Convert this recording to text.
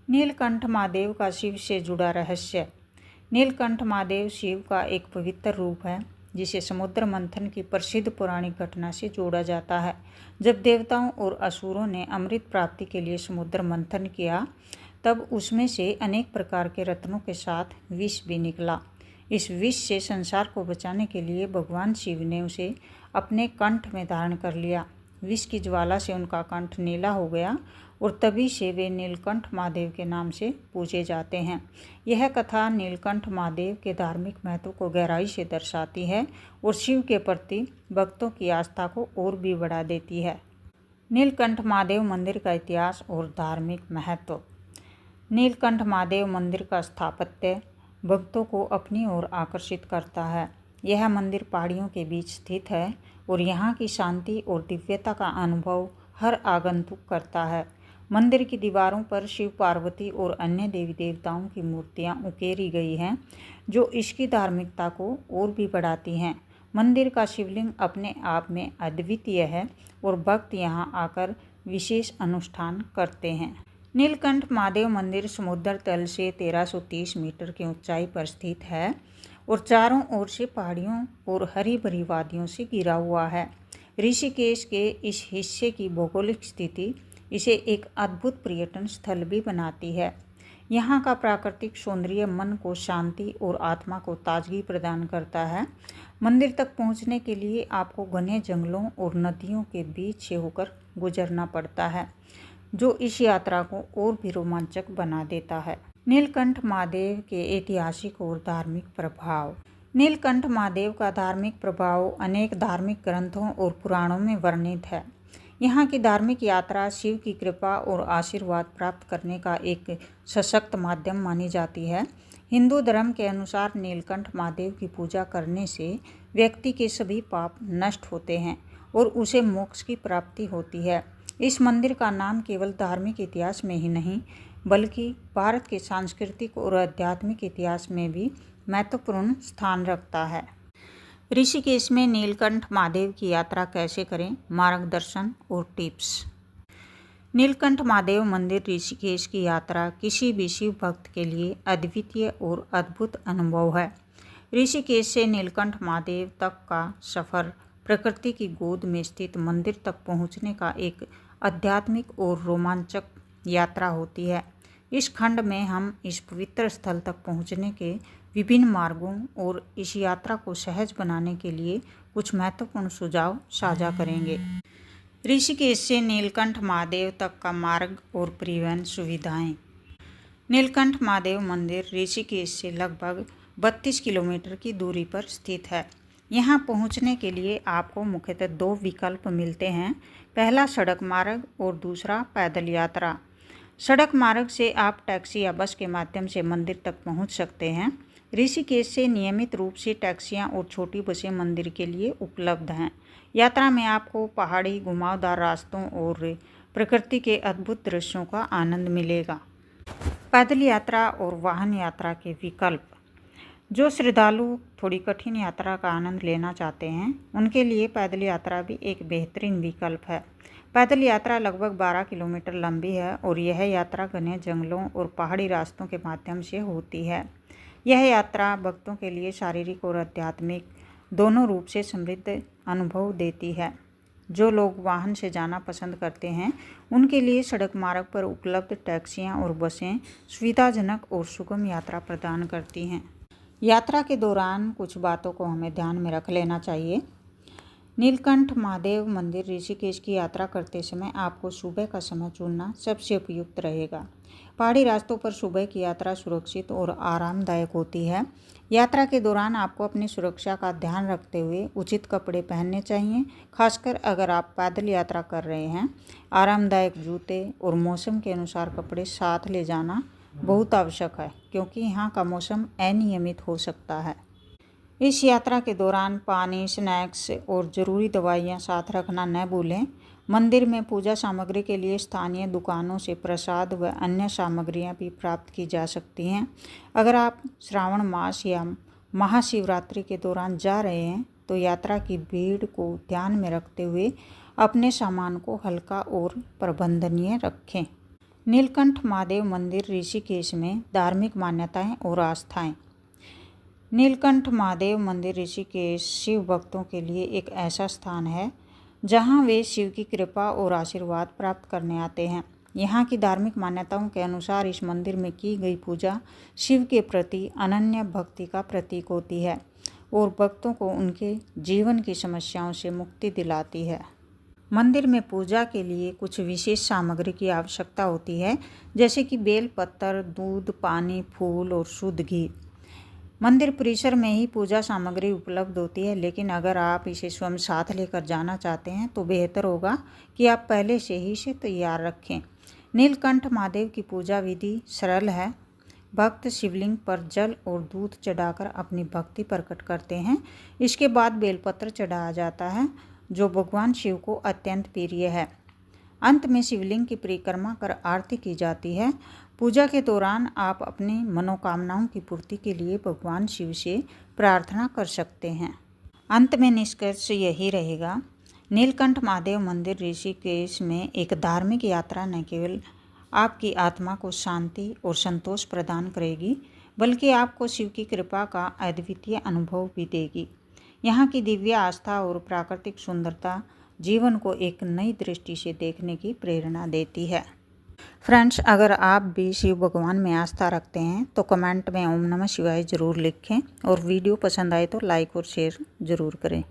नीलकंठ महादेव का शिव से जुड़ा रहस्य। नीलकंठ महादेव शिव का एक पवित्र रूप है जिसे समुद्र मंथन की प्रसिद्ध पौराणिक घटना से जोड़ा जाता है। जब देवताओं और असुरों ने अमृत प्राप्ति के लिए समुद्र मंथन किया तब उसमें से अनेक प्रकार के रत्नों के साथ विष भी निकला। इस विष से संसार को बचाने के लिए भगवान शिव ने उसे अपने कंठ में धारण कर लिया। विष की ज्वाला से उनका कंठ नीला हो गया और तभी से वे नीलकंठ महादेव के नाम से पूजे जाते हैं। यह कथा नीलकंठ महादेव के धार्मिक महत्व को गहराई से दर्शाती है और शिव के प्रति भक्तों की आस्था को और भी बढ़ा देती है। नीलकंठ महादेव मंदिर का इतिहास और धार्मिक महत्व। नीलकंठ महादेव मंदिर का स्थापत्य भक्तों को अपनी ओर आकर्षित करता है। यह मंदिर पहाड़ियों के बीच स्थित है और यहाँ की शांति और दिव्यता का अनुभव हर आगंतुक करता है। मंदिर की दीवारों पर शिव पार्वती और अन्य देवी देवताओं की मूर्तियाँ उकेरी गई हैं जो इसकी धार्मिकता को और भी बढ़ाती हैं। मंदिर का शिवलिंग अपने आप में अद्वितीय है और भक्त यहाँ आकर विशेष अनुष्ठान करते हैं। नीलकंठ महादेव मंदिर समुद्र तल से 1330 मीटर की ऊंचाई पर स्थित है और चारों ओर से पहाड़ियों और हरी भरी वादियों से घिरा हुआ है। ऋषिकेश के इस हिस्से की भौगोलिक स्थिति इसे एक अद्भुत पर्यटन स्थल भी बनाती है। यहाँ का प्राकृतिक सौंदर्य मन को शांति और आत्मा को ताजगी प्रदान करता है। मंदिर तक पहुँचने के लिए आपको घने जंगलों और नदियों के बीच से होकर गुजरना पड़ता है जो इस यात्रा को और भी रोमांचक बना देता है। नीलकंठ महादेव के ऐतिहासिक और धार्मिक प्रभाव। नीलकंठ महादेव का धार्मिक प्रभाव अनेक धार्मिक ग्रंथों और पुराणों में वर्णित है। यहाँ की धार्मिक यात्रा शिव की कृपा और आशीर्वाद प्राप्त करने का एक सशक्त माध्यम मानी जाती है। हिंदू धर्म के अनुसार नीलकंठ महादेव की पूजा करने से व्यक्ति के सभी पाप नष्ट होते हैं और उसे मोक्ष की प्राप्ति होती है। इस मंदिर का नाम केवल धार्मिक इतिहास में ही नहीं बल्कि भारत के सांस्कृतिक और आध्यात्मिक इतिहास में भी महत्वपूर्ण स्थान रखता है। ऋषिकेश में नीलकंठ महादेव की यात्रा कैसे करें, मार्गदर्शन और टिप्स। नीलकंठ महादेव मंदिर ऋषिकेश की यात्रा किसी भी शिव भक्त के लिए अद्वितीय और अद्भुत अनुभव है। ऋषिकेश से नीलकंठ महादेव तक का सफ़र प्रकृति की गोद में स्थित मंदिर तक पहुंचने का एक आध्यात्मिक और रोमांचक यात्रा होती है। इस खंड में हम इस पवित्र स्थल तक पहुंचने के विभिन्न मार्गों और इस यात्रा को सहज बनाने के लिए कुछ महत्वपूर्ण सुझाव साझा करेंगे। ऋषिकेश से नीलकंठ महादेव तक का मार्ग और परिवहन सुविधाएं। नीलकंठ महादेव मंदिर ऋषिकेश से लगभग 32 किलोमीटर की दूरी पर स्थित है। यहाँ पहुँचने के लिए आपको मुख्यतः दो विकल्प मिलते हैं। पहला सड़क मार्ग और दूसरा पैदल यात्रा। सड़क मार्ग से आप टैक्सी या बस के माध्यम से मंदिर तक पहुँच सकते हैं। ऋषिकेश से नियमित रूप से टैक्सियाँ और छोटी बसें मंदिर के लिए उपलब्ध हैं। यात्रा में आपको पहाड़ी घुमावदार रास्तों और प्रकृति के अद्भुत दृश्यों का आनंद मिलेगा। पैदल यात्रा और वाहन यात्रा के विकल्प। जो श्रद्धालु थोड़ी कठिन यात्रा का आनंद लेना चाहते हैं उनके लिए पैदल यात्रा भी एक बेहतरीन विकल्प है। पैदल यात्रा लगभग 12 किलोमीटर लंबी है और यह यात्रा घने जंगलों और पहाड़ी रास्तों के माध्यम से होती है। यह यात्रा भक्तों के लिए शारीरिक और आध्यात्मिक दोनों रूप से समृद्ध अनुभव देती है। जो लोग वाहन से जाना पसंद करते हैं उनके लिए सड़क मार्ग पर उपलब्ध टैक्सियाँ और बसें सुविधाजनक और सुगम यात्रा प्रदान करती हैं। यात्रा के दौरान कुछ बातों को हमें ध्यान में रख लेना चाहिए। नीलकंठ महादेव मंदिर ऋषिकेश की यात्रा करते समय आपको सुबह का समय चुनना सबसे उपयुक्त रहेगा। पहाड़ी रास्तों पर सुबह की यात्रा सुरक्षित और आरामदायक होती है। यात्रा के दौरान आपको अपनी सुरक्षा का ध्यान रखते हुए उचित कपड़े पहनने चाहिए, खासकर अगर आप पैदल यात्रा कर रहे हैं। आरामदायक जूते और मौसम के अनुसार कपड़े साथ ले जाना बहुत आवश्यक है क्योंकि यहाँ का मौसम अनियमित हो सकता है। इस यात्रा के दौरान पानी, स्नैक्स और ज़रूरी दवाइयाँ साथ रखना न भूलें। मंदिर में पूजा सामग्री के लिए स्थानीय दुकानों से प्रसाद व अन्य सामग्रियाँ भी प्राप्त की जा सकती हैं। अगर आप श्रावण मास या महाशिवरात्रि के दौरान जा रहे हैं तो यात्रा की भीड़ को ध्यान में रखते हुए अपने सामान को हल्का और प्रबंधनीय रखें। नीलकंठ महादेव मंदिर ऋषिकेश में धार्मिक मान्यताएं और आस्थाएं। नीलकंठ महादेव मंदिर ऋषिकेश शिव भक्तों के लिए एक ऐसा स्थान है जहां वे शिव की कृपा और आशीर्वाद प्राप्त करने आते हैं। यहाँ की धार्मिक मान्यताओं के अनुसार इस मंदिर में की गई पूजा शिव के प्रति अनन्य भक्ति का प्रतीक होती है और भक्तों को उनके जीवन की समस्याओं से मुक्ति दिलाती है। मंदिर में पूजा के लिए कुछ विशेष सामग्री की आवश्यकता होती है, जैसे कि बेल पत्तर, दूध, पानी, फूल और शुद्ध घी। मंदिर परिसर में ही पूजा सामग्री उपलब्ध होती है, लेकिन अगर आप इसे स्वयं साथ लेकर जाना चाहते हैं तो बेहतर होगा कि आप पहले से ही इसे तैयार रखें। नीलकंठ महादेव की पूजा विधि सरल है। भक्त शिवलिंग पर जल और दूध चढ़ाकर अपनी भक्ति प्रकट करते हैं। इसके बाद बेलपत्र चढ़ाया जाता है, जो भगवान शिव को अत्यंत प्रिय है। अंत में शिवलिंग की परिक्रमा कर आरती की जाती है। पूजा के दौरान आप अपनी मनोकामनाओं की पूर्ति के लिए भगवान शिव से प्रार्थना कर सकते हैं। अंत में निष्कर्ष यही रहेगा, नीलकंठ महादेव मंदिर ऋषिकेश में एक धार्मिक यात्रा न केवल आपकी आत्मा को शांति और संतोष प्रदान करेगी, बल्कि आपको शिव की कृपा का अद्वितीय अनुभव भी देगी। यहाँ की दिव्य आस्था और प्राकृतिक सुंदरता जीवन को एक नई दृष्टि से देखने की प्रेरणा देती है। फ्रेंड्स, अगर आप भी शिव भगवान में आस्था रखते हैं तो कमेंट में ओम नमः शिवाय ज़रूर लिखें और वीडियो पसंद आए तो लाइक और शेयर ज़रूर करें।